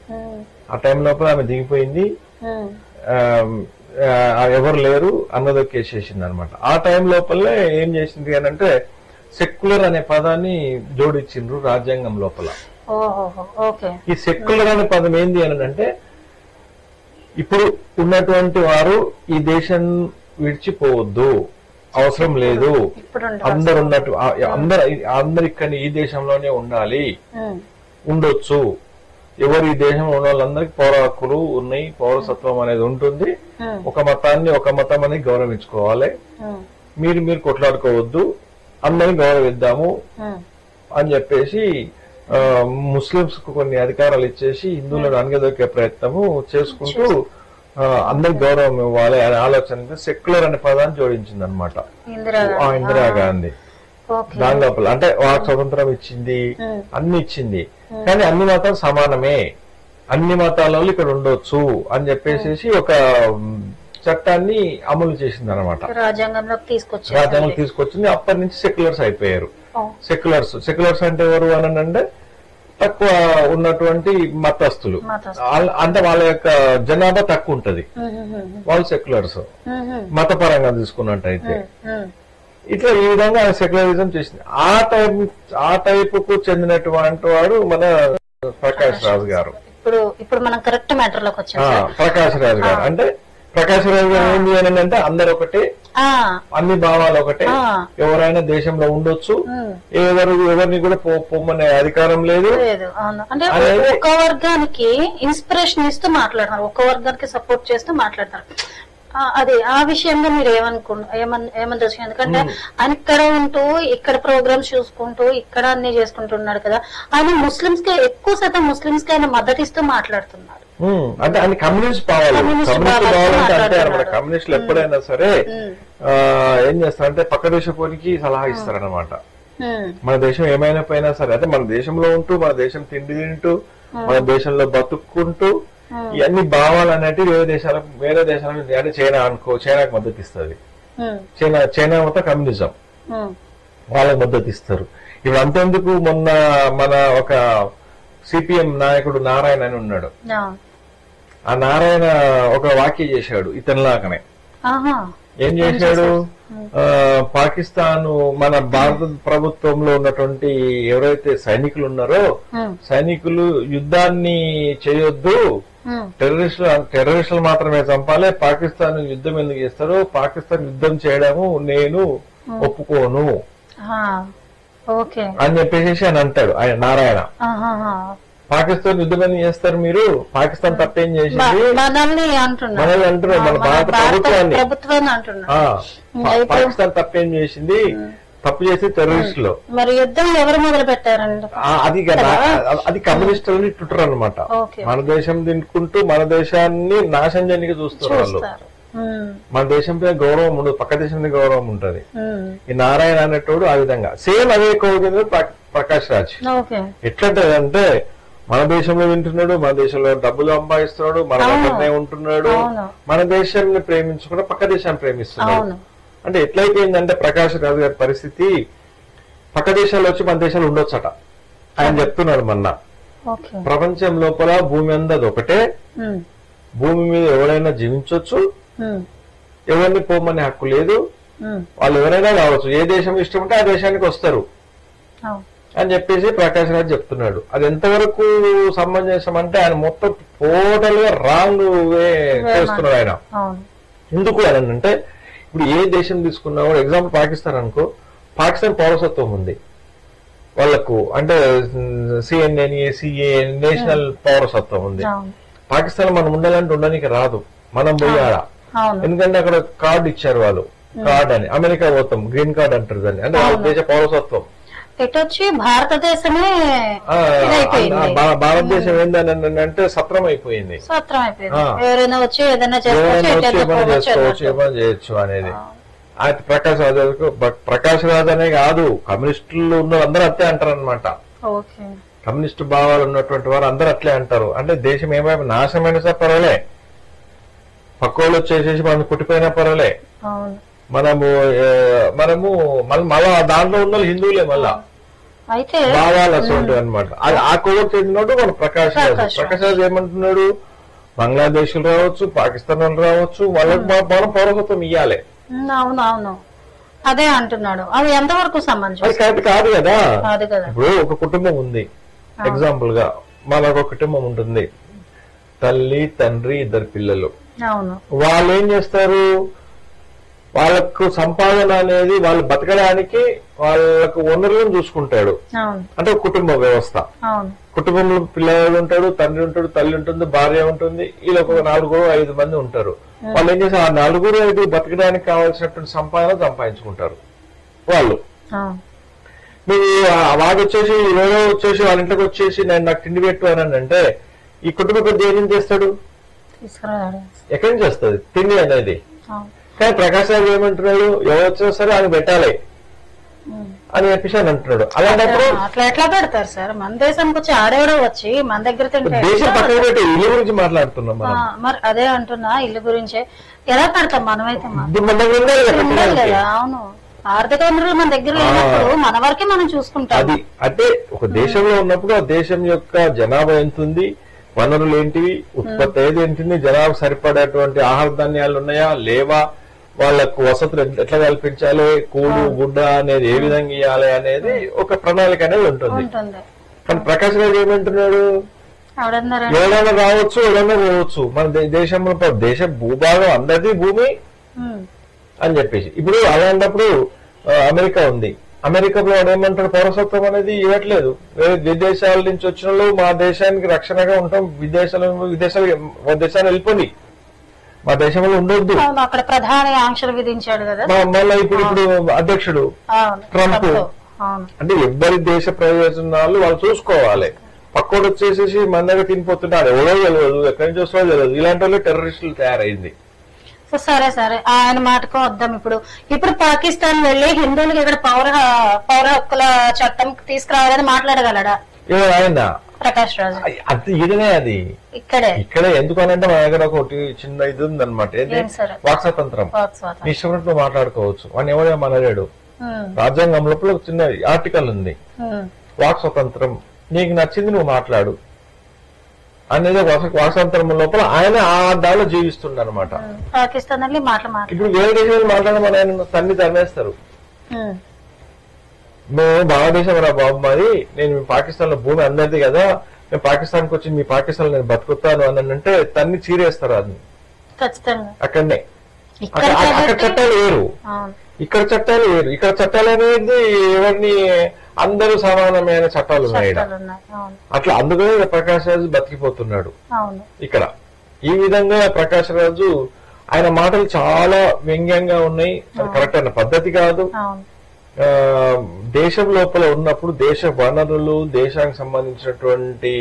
ఆ టైం లోపల ఆమె దిగిపోయింది, ఎవరు లేరు, అన్నదొక్కేసేసింది అనమాట. ఆ టైం లోపలే ఏం చేసింది అని అంటే సెక్యులర్ అనే పదాన్ని జోడించిండ్రు రాజ్యాంగం లోపల. ఈ సెక్యులర్ అనే పదం ఏంది అని అంటే ఇప్పుడు ఉన్నటువంటి వారు ఈ దేశం విడిచిపోవద్దు, అవసరం లేదు, అందరు ఉన్నట్టు అందరు ఇక్కడ ఈ దేశంలోనే ఉండాలి, ఉండొచ్చు ఎవరు ఈ దేశంలో ఉన్న వాళ్ళందరికీ పౌర హక్కులు ఉన్నాయి, పౌరసత్వం అనేది ఉంటుంది. ఒక మతాన్ని ఒక మతం అనేది గౌరవించుకోవాలి, మీరు కొట్లాడుకోవద్దు, అందరిని గౌరవిద్దాము అని చెప్పేసి ముస్లింస్ కు కొన్ని అధికారాలు ఇచ్చేసి హిందువులను అణగదొక్కే ప్రయత్నము చేసుకుంటూ అందరికి గౌరవం ఇవ్వాలి అనే ఆలోచన సెక్యులర్ అనే పదాన్ని జోడించింది అనమాట ఇందిరాగాంధీ. దాని లోపల అంటే వాళ్ళకి స్వతంత్రం ఇచ్చింది, అన్ని ఇచ్చింది, కానీ అన్ని మతాలు సమానమే, అన్ని మతాల వాళ్ళు ఇక్కడ ఉండొచ్చు అని చెప్పేసి ఒక చట్టాన్ని అమలు చేసింది అనమాట, రాజ్యాంగంలో తీసుకొచ్చింది. అప్పటి నుంచి సెక్యులర్స్ అయిపోయారు. సెక్యులర్స్ అంటే ఎవరు అని అంటే తక్కువ ఉన్నటువంటి మతస్థులు, అంటే వాళ్ళ యొక్క జనాభా తక్కువ ఉంటది, వాళ్ళు సెక్యులర్స్. మతపరంగా తీసుకున్నట్టయితే ఇట్లా ఈ విధంగా సెక్యులరిజం చేసింది. ఆ టైప్ కు చెందినటువంటి వాడు మన ప్రకాష్ రాజ్ గారు. ఇప్పుడు మనం కరెక్ట్ మ్యాటర్ లోకి వచ్చాం. ప్రకాష్ రాజ్ గారు అంటే ప్రకాష్ రాజ్ గారు ఏం చేయాలంటే అందరు ఒకటే, అన్ని భావాలు ఒకటే, ఎవరైనా దేశంలో ఉండొచ్చు, ఎవరిని కూడా పొమ్మనే అధికారం లేదు. అంటే ఒక వర్గానికి ఇన్స్పిరేషన్ ఇస్తూ మాట్లాడతారు, ఒక వర్గానికి సపోర్ట్ చేస్తూ మాట్లాడతారు. అదే ఆ విషయంలో మీరు ఏమని తెలుసు? ఎందుకంటే ఆయన ఇక్కడ ఉంటూ ఇక్కడ ప్రోగ్రామ్స్ చూసుకుంటూ ఇక్కడ అన్ని చేసుకుంటున్నాడు కదా, ఆయన ముస్లింస్ కి ఎక్కువ శాతం ముస్లింస్ కి ఆయన మద్దతు ఇస్తూ మాట్లాడుతున్నాడు. అంటే ఆయన కమ్యూనిస్ట్ భావాలంటే అంతే అనమాట. కమ్యూనిస్టులు ఎప్పుడైనా సరే ఏం చేస్తారంటే పక్క దేశపోనికి సలహా ఇస్తారనమాట. మన దేశం ఏమైనా పోయినా సరే, అంటే మన దేశంలో ఉంటూ మన దేశం తిండి తింటూ మన దేశంలో బతుక్కుంటూ ఇవన్నీ భావాలు అనేవి వేరే దేశాలకు అంటే చైనా అనుకో, చైనాకు మద్దతు ఇస్తుంది. చైనా మొత్తం కమ్యూనిజం, వాళ్ళకి మద్దతు ఇస్తారు. ఇప్పుడు అంతేందుకు మొన్న మన ఒక సిపిఎం నాయకుడు నారాయణ అని ఉన్నాడు, ఆ నారాయణ ఒక వ్యాఖ్య చేశాడు ఇతనిలాగానే. ఏం చేశాడు? పాకిస్తాన్ మన భారత ప్రభుత్వంలో ఉన్నటువంటి ఎవరైతే సైనికులు ఉన్నారో సైనికులు యుద్ధాన్ని చేయొద్దు, టెర్రరిస్టులు మాత్రమే చంపాలి, పాకిస్తాన్ యుద్ధం ఎందుకు చేస్తారు, పాకిస్తాన్ యుద్ధం చేయడము నేను ఒప్పుకోను అని చెప్పేసి అని అంటాడు ఆయన నారాయణ. పాకిస్తాన్ యుద్ధం ఎందుకు చేస్తారు మీరు, పాకిస్తాన్ తప్పేం చేసింది మనల్ని అంటున్నారు, మన భారత ప్రభుత్వాన్ని. పాకిస్తాన్ తప్పేం చేసింది, తప్పు చేసి టెర్రరిస్టులు. మరి యుద్ధం ఎవరు మొదలు పెట్టారండి? అది కమ్యూనిస్టులని ట్విట్టర్ అనమాట. మన దేశం తినుకుంటూ మన దేశాన్ని నాశనం చేయడానికి చూస్తారు వాళ్ళు. మన దేశం పైన గౌరవం ఉండదు, పక్క దేశం మీద గౌరవం ఉంటది. ఈ నారాయణ అనేటోడు ఆ విధంగా సేమ్ అదే కోరుకుంది ప్రకాష్ రాజ్. ఎట్లంటే మన దేశంలో వింటున్నాడు, మన దేశంలో డబ్బులు సంపాదిస్తున్నాడు, మన దగ్గరనే ఉంటున్నాడు, మన దేశాన్ని ప్రేమించకుండా పక్క దేశాన్ని ప్రేమిస్తున్నాడు. అంటే ఎట్లయిపోయిందంటే ప్రకాష్ రాజ్ గారి పరిస్థితి పక్క దేశాల్లో వచ్చి మన దేశాలు ఉండొచ్చట. ఆయన చెప్తున్నాడు మొన్న, ప్రపంచం లోపల భూమి అందది ఒకటే, భూమి మీద ఎవరైనా జీవించవచ్చు, ఎవరిని పోమనే హక్కు లేదు, వాళ్ళు ఎవరైనా కావచ్చు, ఏ దేశం ఇష్టం ఉంటే ఆ దేశానికి వస్తారు అని చెప్పేసి ప్రకాష్ రాజ్ చెప్తున్నాడు. అది ఎంతవరకు సమంజసం అంటే ఆయన మొత్తం టోటల్ గా రాంగ్ వే చేస్తున్నాడు ఆయన. ఎందుకు అని అంటే ఇప్పుడు ఏ దేశం తీసుకున్నా కూడా ఎగ్జాంపుల్ పాకిస్తాన్ అనుకో, పాకిస్తాన్ పౌరసత్వం ఉంది వాళ్లకు, అంటే సిఎన్ఎన్ఏ సిఏ నేషనల్ పౌరసత్వం ఉంది. పాకిస్తాన్ మనం ఉండాలంటే ఉండడానికి రాదు, మనం పోయాడా, ఎందుకంటే అక్కడ కార్డు ఇచ్చారు వాళ్ళు, కార్డ్ అని. అమెరికా పోతాం గ్రీన్ కార్డ్ అంటారు దాన్ని, అంటే వాళ్ళ దేశ పౌరసత్వం. భారతదేశం ఏందని అంటే సత్రం అయిపోయింది, చేసుకోవచ్చు ఏమైనా చేయొచ్చు అనేది. ప్రకాష్ రాజ్ అనే కాదు, కమ్యూనిస్టులు ఉన్న అందరూ అట్లే అంటారు అనమాట. కమ్యూనిస్టు భావాలు ఉన్నటువంటి వారు అందరూ అట్లే అంటారు. అంటే దేశం ఏమైనా నాశనమైన సార్ పర్వాలే, పక్కోళ్ళు వచ్చేసేసి మనం కుట్టిపోయినా పర్వాలే, మనము మళ్ళా దాంట్లో ఉన్న హిందువులే మళ్ళా భావాలు అసలు అనమాట. ఆ కోవకు చెందినట్టు మన ప్రకాష్ రాజ్. ప్రకాష్ రాజ్ ఏమంటున్నాడు, బంగ్లాదేశ్ రావచ్చు, పాకిస్తాన్ వాళ్ళు రావచ్చు, వాళ్ళకి మనం పౌరసత్వం ఇవ్వాలి. అవునవును, అదే అంటున్నాడు. అది ఎంతవరకు సంబంధించి కాదు కదా. ఇప్పుడు ఒక కుటుంబం ఉంది, ఎగ్జాంపుల్ గా మనకు కుటుంబం ఉంటుంది, తల్లి తండ్రి ఇద్దరు పిల్లలు. వాళ్ళు ఏం చేస్తారు, వాళ్ళకు సంపాదన అనేది వాళ్ళు బతకడానికి వాళ్ళకు వనరులను చూసుకుంటాడు, అంటే కుటుంబ వ్యవస్థ. కుటుంబంలో పిల్లలు ఉంటాడు, తండ్రి ఉంటాడు, తల్లి ఉంటుంది, భార్య ఉంటుంది, వీళ్ళు ఒక 4-5 మంది ఉంటారు. వాళ్ళు ఏం చేస్తారు, ఆ 4-5 బతకడానికి కావాల్సినటువంటి సంపాదన సంపాదించుకుంటారు వాళ్ళు. మీరు వాడు వచ్చేసి ఎవరో వచ్చేసి వాళ్ళ ఇంట్లోకి వచ్చేసి నాకు తిండి పెట్టు అని అంటే ఈ కుటుంబ పెద్ద ఏం చేస్తాడు, ఎక్కడి నుంచి వస్తుంది తిండి అనేది. కానీ ప్రకాష్ రాజు ఏమంటున్నాడు, ఎవరు వచ్చినా సరే ఆయన పెట్టాలి అని చెప్పేసి అని అంటున్నాడు. అలాంటప్పుడు అట్లా ఎట్లా పెడతారు సార్, మన దేశానికి వచ్చి ఆడేవడో వచ్చి మన దగ్గర దేశం పక్కన పెట్టి ఇల్లు గురించి మాట్లాడుతున్నాం మనం. మరి అదే అంటున్నా, ఇల్లు గురించే ఎలా పెడతాం మనమైతే. మన దగ్గర ఉండాలి కదా కదా, అవును. ఆర్థిక వనరులు మన దగ్గర లేనప్పుడు మన వరకే మనం చూసుకుంటాం. అది అంటే ఒక దేశంలో ఉన్నప్పుడు ఆ దేశం యొక్క జనాభా ఎంత ఉంది, వనరులు ఏంటివి, ఉత్పత్తి ఏది ఏంటింది, జనాభా సరిపడేటువంటి ఆహార ధాన్యాలు ఉన్నాయా లేవా, వాళ్ళకు వసతులు ఎట్లా కల్పించాలి, కూడు గుడ్డ అనేది ఏ విధంగా ఇవ్వాలి అనేది ఒక ప్రణాళిక అనేది ఉంటుంది. కానీ ప్రకాష్ రాజు ఏమంటున్నాడు, ఎవరైనా రావచ్చు ఎవరైనా పోవచ్చు, మన దేశంలో దేశ భూభాగం అందరిది భూమి అని చెప్పేసి. ఇప్పుడు అలాంటప్పుడు అమెరికా ఉంది, అమెరికాలో వాడు ఏమంటాడు, పౌరసత్వం అనేది ఇవ్వట్లేదు. విదేశాల నుంచి వచ్చిన వాళ్ళు మా దేశానికి రక్షణగా ఉంటాం, విదేశాలు వెళ్ళిపోయి మా దేశంలో ఉండొద్దు, అక్కడ ప్రధాన ఆంక్షలు విధించాడు కదా. మళ్ళీ ఇప్పుడు అధ్యక్షుడు ట్రంప్ అంటే ఎవరి దేశ ప్రయోజనాలు వాళ్ళు చూసుకోవాలి. పక్కోడు వచ్చేసేసి మన దగ్గర తినిపోతుంటారు, ఎవరో తెలియదు, ఎక్కడి నుంచి వస్తుందో తెలియదు. ఇలాంటి వాళ్ళు టెర్రరిస్టులు తయారైంది. సరే సరే, ఆయన మాటకు వద్దాం. ఇప్పుడు పాకిస్తాన్ వెళ్లి హిందువులకు ఇక్కడ పౌర హక్కుల చట్టం తీసుకురావాలని మాట్లాడగలడా ఆయన ప్రకాష్ రాజు? అది ఇదనే, అది ఇక్కడే ఎందుకనంటే మన దగ్గర ఒకటి చిన్న ఇది ఉందన్నమాట, వాక్ స్వాతంత్రం. ఇష్టం మాట్లాడుకోవచ్చు, వాడిని ఎవరైనా మనలేడు. రాజ్యాంగం లోపల ఒక చిన్న ఆర్టికల్ ఉంది, వాక్ స్వాతంత్రం, నీకు నచ్చింది నువ్వు మాట్లాడు అనేది వాక్ స్వాతంత్రం లోపల ఆయన ఆ దానిలో జీవిస్తుండ అనమాట. పాకిస్తాన్ ఇప్పుడు వేరే దేశాలు మాట్లాడమని ఆయన తన్ని తరిమేస్తారు. మేము భారతదేశం రా బాబు మరి, నేను పాకిస్తాన్ లో భూమి అందరిది కదా, నేను పాకిస్తాన్ కి వచ్చి మీ పాకిస్తాన్ నేను బతుకుతాను అని అంటే తన్ని చీరేస్తారు. అది అక్కడనే అక్కడ చట్టాలు వేరు, ఇక్కడ చట్టాలు వేరు. ఇక్కడ చట్టాలు అనేది ఎవరిని అందరూ సమానమైన చట్టాలు ఉన్నాయి అట్లా. అందుకనే ప్రకాష్ రాజు బతికిపోతున్నాడు ఇక్కడ. ఈ విధంగా ప్రకాష్ రాజు ఆయన మాటలు చాలా వ్యంగ్యంగా ఉన్నాయి, అది కరెక్ట్ అయిన పద్ధతి కాదు. దేశం లోపల ఉన్నప్పుడు దేశ వనరులు, దేశానికి సంబంధించినటువంటి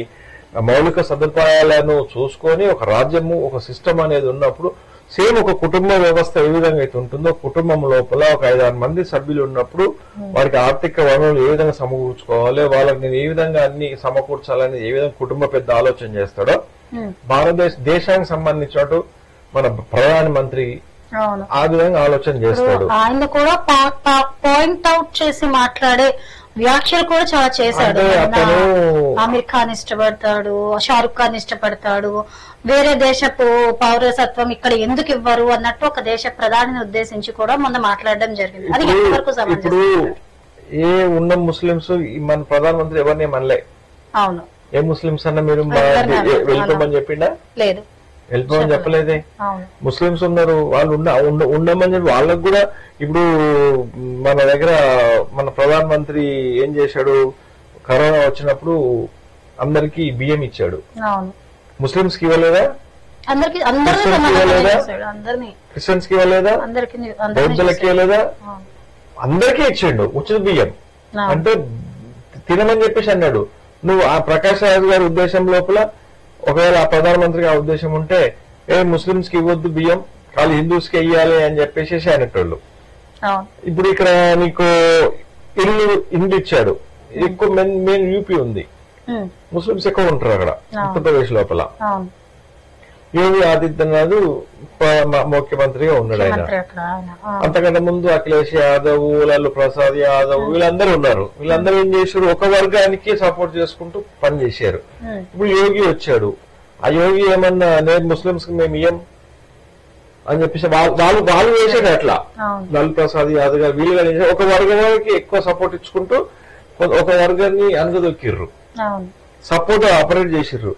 మౌలిక సదుపాయాలను చూసుకొని ఒక రాజ్యము, ఒక సిస్టమ్ అనేది ఉన్నప్పుడు సేమ్ ఒక కుటుంబ వ్యవస్థ ఏ విధంగా అయితే ఉంటుందో, కుటుంబం లోపల ఒక 5-6 మంది సభ్యులు ఉన్నప్పుడు వారికి ఆర్థిక వనరులు ఏ విధంగా సమకూర్చుకోవాలి, వాళ్ళకి నేను ఏ విధంగా అన్ని సమకూర్చాలని ఏ విధంగా కుటుంబ పెద్ద ఆలోచన చేస్తాడో, దేశానికి సంబంధించినట్టు మన ప్రధానమంత్రి ఆ విధంగా ఆలోచన చేస్తాడు. ఆయన కూడా పాయింట్ అవుట్ చేసి మాట్లాడే వ్యాఖ్యలు కూడా చాలా చేశాడు. ఆమిర్ ఖాన్ ఇష్టపడతాడు, షారుఖ్ ఖాన్ ఇష్టపడతాడు, వేరే దేశపు పౌరసత్వం ఇక్కడ ఎందుకు ఇవ్వరు అన్నట్టు ఒక దేశ ప్రధానిని ఉద్దేశించి కూడా మొన్న మాట్లాడడం జరిగింది. అది ఎంతవరకు సమంజసం? ఇప్పుడు ఏ ఉన్న ముస్లింస్ మన ప్రధానమంత్రి ఎవరిని మనలే. అవును, ఏ ముస్లింస్ అన్న మీరు వెళ్ళిపోమని చెప్పిండా? లేదు, వెళ్ళిపోమని చెప్పలేదే. ముస్లింస్ ఉన్నారు, వాళ్ళు ఉండమని చెప్పి వాళ్ళకు కూడా. ఇప్పుడు మన దగ్గర మన ప్రధానమంత్రి ఏం చేశాడు, కరోనా వచ్చినప్పుడు అందరికి బియ్యం ఇచ్చాడు. ముస్లింస్ కి ఇవ్వలేదా? క్రిస్టియన్స్ కి ఇవ్వలేదా? బౌద్ధులకి ఇవ్వలేదా? అందరికీ ఇచ్చాడు ఉచిత బియ్యం. అంటే తినమని చెప్పేసి అన్నాడు. నువ్వు ఆ ప్రకాష్ రాజు గారి ఉద్దేశం లోపల ఒకవేళ ఆ ప్రధానమంత్రికి ఆ ఉద్దేశం ఉంటే ముస్లింస్ కి ఇవ్వద్దు బియ్యం, వాళ్ళు హిందూస్ కి ఇయ్యాలి అని చెప్పేసి అనేటోళ్ళు. ఇప్పుడు ఇక్కడ నీకు ఇల్లు ఇచ్చాడు, ఎక్కువ మెయిన్ యూపీ ఉంది, ముస్లింస్ ఎక్కువ ఉంటారు అక్కడ ఉత్తరప్రదేశ్ లోపల. యోగి ఆదిత్యనాథ్ ముఖ్యమంత్రిగా ఉన్నాడు ఆయన. అంతకంటే ముందు అఖిలేష్ యాదవ్, లాలూ ప్రసాద్ యాదవ్ వీళ్ళందరూ ఉన్నారు. వీళ్ళందరూ ఏం చేశారు, ఒక వర్గానికి సపోర్ట్ చేసుకుంటూ పనిచేశారు. ఇప్పుడు యోగి వచ్చాడు, ఆ యోగి ఏమన్నా నేను ముస్లింస్ కి మేము ఇయ్యం అని చెప్పేసి వాళ్ళు చేశారు. అట్లా లాలూ ప్రసాద్ యాదవ్ గారు వీళ్ళు ఒక వర్గానికి ఎక్కువ సపోర్ట్ ఇచ్చుకుంటూ ఒక వర్గాన్ని అనగదొక్కిర్రు, సపోర్ట్ ఆపరేట్ చేసిర్రు.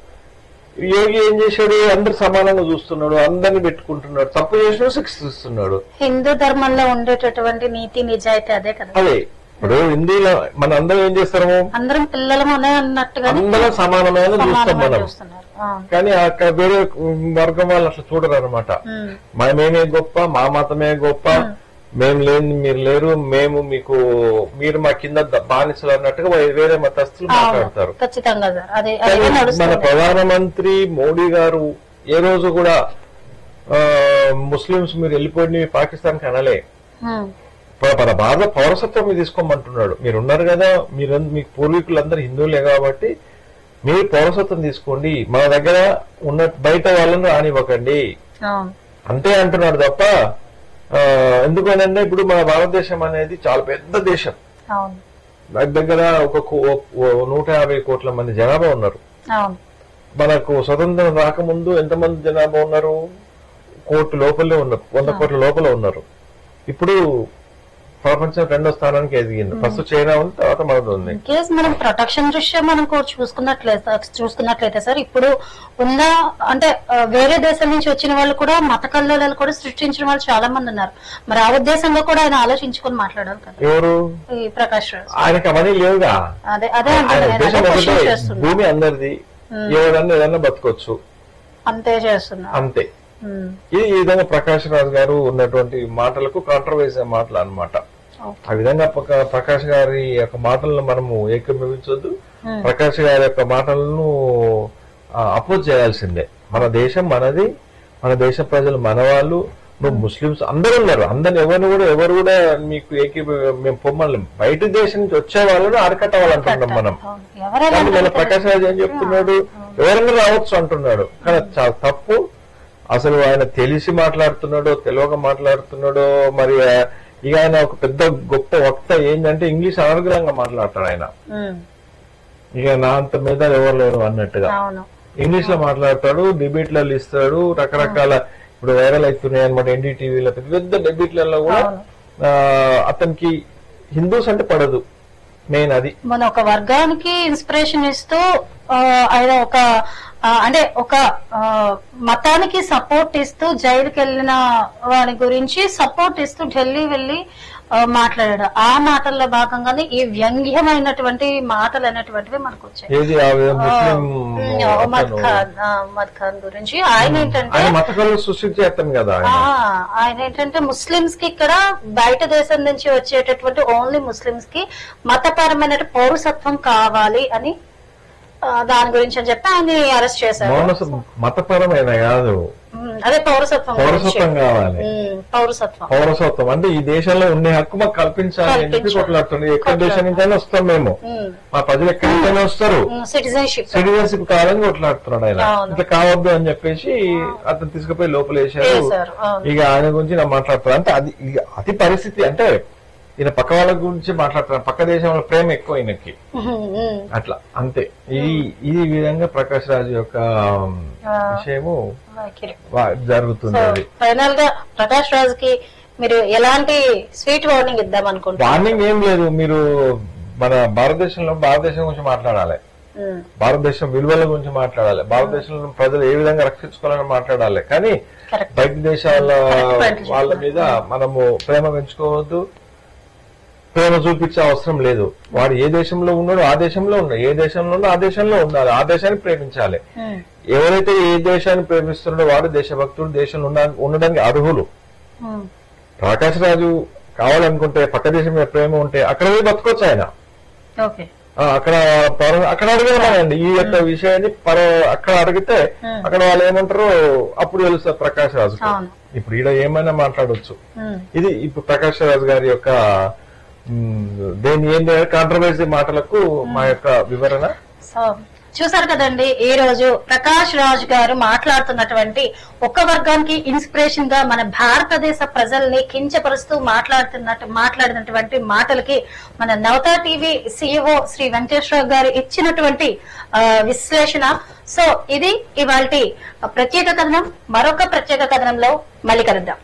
యోగి ఏం చేశాడు, అందరు సమానంగా చూస్తున్నాడు, అందరిని పెట్టుకుంటున్నాడు, తప్పు చేసినా శిక్షిస్తున్నాడు. హిందూ ధర్మంలో ఉండేటటువంటి నీతి నిజాయితీ అదే కదా. అదే ఇప్పుడు హిందీలో మన అందరం ఏం చేస్తాము, అందరం పిల్లలమనే అన్నట్టుగా అందరం సమానమైన చూస్తాం మనం. చూస్తున్నారు. కానీ అక్కడ వేరే వర్గం వాళ్ళు అట్లా చూడరు అనమాట. మేమే గొప్ప, మా మతమే గొప్ప, మేము లేని మీరు లేరు, మేము మీరు మా కింద బానిసలు అన్నట్టుగా వేరే మతస్థులు మాట్లాడతారు. ఖచ్చితంగా సార్. అదే మన ప్రధానమంత్రి మోడీ గారు ఏ రోజు కూడా ముస్లింస్ మీరు వెళ్ళిపోయి పాకిస్తాన్ కి అనలే. మన భారత పౌరసత్వం తీసుకోమంటున్నాడు. మీరున్నారు కదా, మీకు పూర్వీకులందరూ హిందువులే కాబట్టి మీరు పౌరసత్వం తీసుకోండి, మన దగ్గర ఉన్న బయట వాళ్ళని రానివ్వకండి అంతే అంటున్నాడు తప్ప. ఎందుకనంటే ఇప్పుడు మన భారతదేశం అనేది చాలా పెద్ద దేశం. దగ్గర ఒక 150 కోట్ల మంది జనాభా ఉన్నారు. మనకు స్వతంత్రం రాకముందు ఎంతమంది జనాభా ఉన్నారు? 1 కోటి లోపలే ఉన్నారు, 100 కోట్ల లోపల ఉన్నారు. ఇప్పుడు ప్రపంచం 2వ స్థానానికి ఎదిగింది. ఫస్ట్ చైనా ఉంది, తర్వాత మనది ఉంది. మనం ప్రొటెక్షన్ దృష్ట్యా మనం కూడా చూసుకున్నట్లయితే సార్, ఇప్పుడు ఉన్న అంటే వేరే దేశం నుంచి వచ్చిన వాళ్ళు కూడా మత కల్లోలాలు కూడా సృష్టించిన వాళ్ళు చాలా మంది ఉన్నారు. మరి ఆ ఉద్దేశంగా కూడా ఆయన ఆలోచించుకొని మాట్లాడాలి కదా. ఎవరు? ఈ ప్రకాష్ రాజ్. ఆయనకి అవన్నీ లేవుగా. అదే భూమి అందరిది, ఎవరన్నా ఏదన్నా బతకొచ్చు, అంతే చేస్తున్నా అంతే. ఈ విధంగా ప్రకాష్ రాజ్ గారు ఉన్నటువంటి మాటలకు కాంట్రవర్సీ మాటలు అన్నమాట. ఆ విధంగా ప్రకాష్ గారి యొక్క మాటలను మనము ఏకీభవించొద్దు. ప్రకాష్ గారి యొక్క మాటలను అపోజ్ చేయాల్సిందే. మన దేశం మనది, మన దేశ ప్రజలు మన వాళ్ళు, నువ్వు ముస్లింస్ అందరూ ఉన్నారు. అందరిని ఎవరు కూడా మీకు మేము పొమ్మని బయట దేశం నుంచి వచ్చే వాళ్ళని అరికట్టవాలంటున్నాం మనం. మన ప్రకాష్ రాజ్ ఏం చెప్తున్నాడు, ఎవరైనా రావచ్చు అంటున్నాడు. కానీ చాలా తప్పు. అసలు ఆయన తెలిసి మాట్లాడుతున్నాడో తెలియక మాట్లాడుతున్నాడో మరి. ఇక ఆయన ఒక పెద్ద గొప్ప వక్త ఏంటంటే ఇంగ్లీష్ అనర్గళంగా మాట్లాడతాడు ఆయన. ఇక నా అంత మీద ఎవరు లేరు అన్నట్టుగా ఇంగ్లీష్ లో మాట్లాడతాడు, డిబేట్లలో ఇస్తాడు, రకరకాల ఇప్పుడు వైరల్ అవుతున్నాయి అనమాట. ఎన్డీటీవీలో పెద్ద పెద్ద డిబేట్లలో కూడా అతనికి హిందూస్ అంటే పడదు. మెయిన్ అది మన ఒక వర్గానికి ఇన్స్పిరేషన్ ఇస్తూ ఆయన ఒక మతానికి సపోర్ట్ ఇస్తూ జైలుకి వెళ్ళిన వాడి గురించి సపోర్ట్ ఇస్తూ ఢిల్లీ వెళ్లి మాట్లాడాడు. ఆ మాటల్లో భాగంగానే ఈ వ్యంగ్యమైనటువంటి మాటలు అనేటువంటివి మనకు వచ్చాయి. ఉమద్ ఖాన్ గురించి ఆయన ఏంటంటే ఆయన ఏంటంటే ముస్లింస్ కి ఇక్కడ బయట దేశం నుంచి వచ్చేటటువంటి ఓన్లీ ముస్లింస్ కి మతపరమైన పౌరసత్వం కావాలి అని దాని గురించి అని చెప్పి ఆయన అరెస్ట్ చేశారు. మతపరమైన కాదు, అదే పౌరసత్వం కావాలి. పౌరసత్వం అంటే ఈ దేశంలో ఉండే హక్కు మాకు కల్పించాలి అని చెప్పి కొట్లాడుతుంది. ఎక్కడ దేశం నుంచైనా వస్తాం మేము, మా ప్రజలు ఎక్కడి నుంచైనా వస్తారు, సిటిజన్షిప్ కావాలని కొట్లాడుతున్నాడు ఆయన. ఇట్లా కావద్దు అని చెప్పేసి అతను తీసుకుపోయి లోపల వేశారు. ఇక ఆయన గురించి నా మాట్లాడుతారు. అంటే అది పరిస్థితి. అంటే ఈయన పక్క వాళ్ళ గురించి మాట్లాడుతున్నారు, పక్క దేశంలో ప్రేమ ఎక్కువ ఈయనకి, అట్లా అంతే. ఈ విధంగా ప్రకాష్ రాజ్ యొక్క విషయము జరుగుతుంది. ఫైనల్ గా ప్రకాష్ రాజ్ కి మీరు ఎలాంటి స్వీట్ వార్నింగ్ ఇద్దాం అనుకుంటున్నారు? వార్నింగ్ ఏం లేదు. మీరు మన భారతదేశం గురించి మాట్లాడాలి, భారతదేశం విలువల గురించి మాట్లాడాలి, భారతదేశంలో ప్రజలు ఏ విధంగా రక్షించుకోవాలని మాట్లాడాలి. కానీ బయట దేశాల వాళ్ళ మీద మనము ప్రేమ పెంచుకోవద్దు, ప్రేమ చూపించే అవసరం లేదు. వాడు ఏ దేశంలో ఉన్నాడో ఆ దేశంలో ఉన్నాడు, ఏ దేశంలో ఉన్నాడో ఆ దేశంలో ఉండాలి, ఆ దేశాన్ని ప్రేమించాలి. ఎవరైతే ఏ దేశాన్ని ప్రేమిస్తున్నాడో వాడు దేశభక్తుడు, దేశంలో ఉండడానికి అర్హులు. ప్రకాష్ రాజు కావాలనుకుంటే పక్క దేశం మీద ప్రేమ ఉంటే అక్కడ బతకొచ్చు ఆయన. అక్కడ అడగండి ఈ యొక్క విషయాన్ని అక్కడ అడిగితే అక్కడ వాళ్ళు ఏమంటారో అప్పుడు తెలుస్తారు ప్రకాష్ రాజు. ఇప్పుడు ఈడ ఏమైనా మాట్లాడవచ్చు. ఇది ఇప్పుడు ప్రకాష్ రాజు గారి యొక్క కాంట్రవర్సీ మాటలకు మా యొక్క వివరణ. చూసారు కదండి, ఈ రోజు ప్రకాష్ రాజ్ గారు మాట్లాడుతున్నటువంటి ఒక వర్గానికి ఇన్స్పిరేషన్ గా మన భారతదేశ ప్రజల్ని కించపరుస్తూ మాట్లాడినటువంటి మాటలకి మన నవత టీవీ సిఇఓ శ్రీ వెంకటేశ్వర గారు ఇచ్చినటువంటి విశ్లేషణ. సో ఇది ఇవాల్టి ప్రత్యేక కథనం. మరొక ప్రత్యేక కథనంలో మళ్ళీ కలుద్దాం.